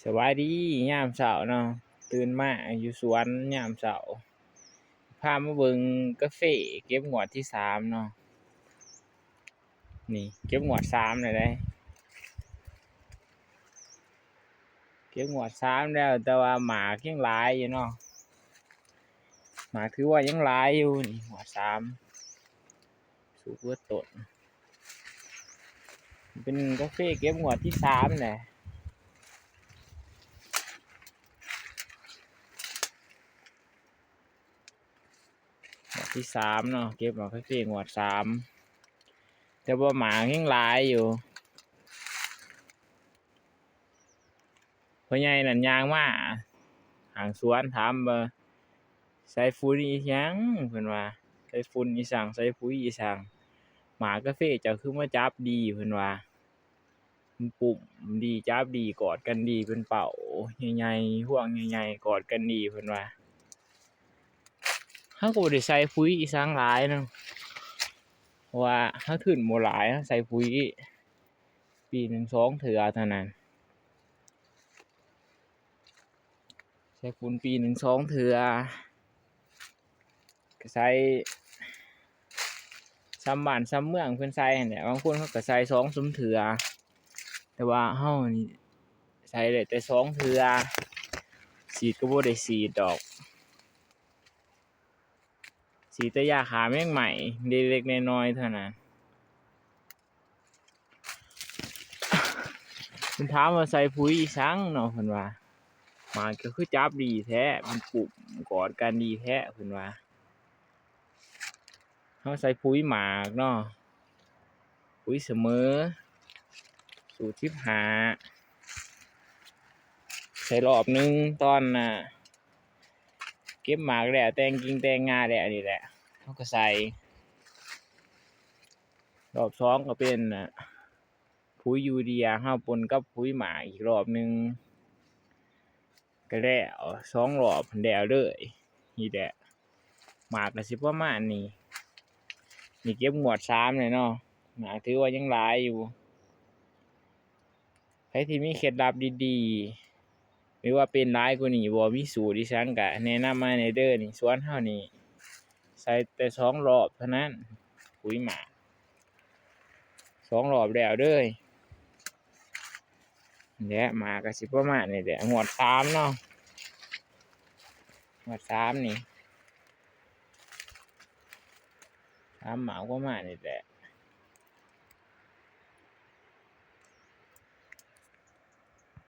สวัสดียามเช้าเนาะตื่นมาอยู่สวนยามเช้าพามาเบิ่งกาแฟเก็บงวดที่3เนาะนี่เก็บงวด3แล้วเด้เก็บงวด3แล้วแต่ว่าหมากยังหลายอยู่เนาะหมากถือว่ายังหลายอยู่นี่งวด3สุกเบิดต้นเป็นกาแฟเก็บงวดที่3แหละงวดที่3เนาะเก็บมากาแฟงวด3แต่ว่าหมากยังหลายอยู่พ่อใหญ่นั่นย่างมาหางสวนถามว่าใส่ปุ๋ยอีหยังเพิ่นว่าใส่ฝุ่นอีสังใส่ปุ๋ยอีสังหมากาแฟเจ้าคือมาจับดีเพิ่นว่ามันปุ่มดีจับดีกอดกันดีเป็นเป่าใหญ่ๆห่วงใหญ่ๆกอดกันดีเพิ่นว่าเฮาก็บ่ได้ใส่ปุ๋ยอีสังหลายเนาะเพราะว่าเฮาทุนบ่หลายเราใส่ปุ๋ยปีหนึ่ง2เทื่อเท่านั้นใส่ฝุ่นปีหนึ่ง2เทื่อก็ใส่ซ้ำบ้านซ้ำเมืองเพิ่นใส่หั่นแหละบางคนเขาก็ใส่2-3เทื่อแต่ว่าเฮานี่ใส่ได้แต่2เทื่อฉีดก็บ่ได้ฉีดดอกฉีดแต่ยาฆ่าแมงไหม้เล็กๆน้อยๆเท่านั้นเพิ่นถามว่าใส่ปุ๋ยอีสังเนาะเพิ่นว่าหมากก็คือจับดีแท้มันปุ่มกอดกันดีแท้เพิ่นว่าเฮาใส่ปุ๋ยหมากเนาะปุ๋ยเสมอสูตร15ใส่รอบหนึ่งตอนเก็บหมากแล้วแต่งกิ่งแต่งง่าแล้วนี่แหละเขาก็ใส่รอบ2ก็เป็นปุ๋ยยูเรียเฮาปนกับปุ๋ยหมากอีกรอบหนึ่งก็แล้ว2รอบแล้วเลยนี่แหละหมากก็สิประมาณนี้นี่เก็บงวด3เลยเนาะหมากถือว่ายังหลายอยู่ใครที่มีเคล็ดลับดีๆหรือว่าเป็นหลายกว่านี้บ่มีสูตรดิฉันก็แนะนำมาในเด้อนี่สวนเฮานี่ใส่แต่2รอบเท่านั้นปุ๋ยหมาก2รอบแล้วเลยเนี่ยหมากก็สิประมาณนี้แหละงวด3เนาะงวด3นี่3หมากประมาณนี้แหละ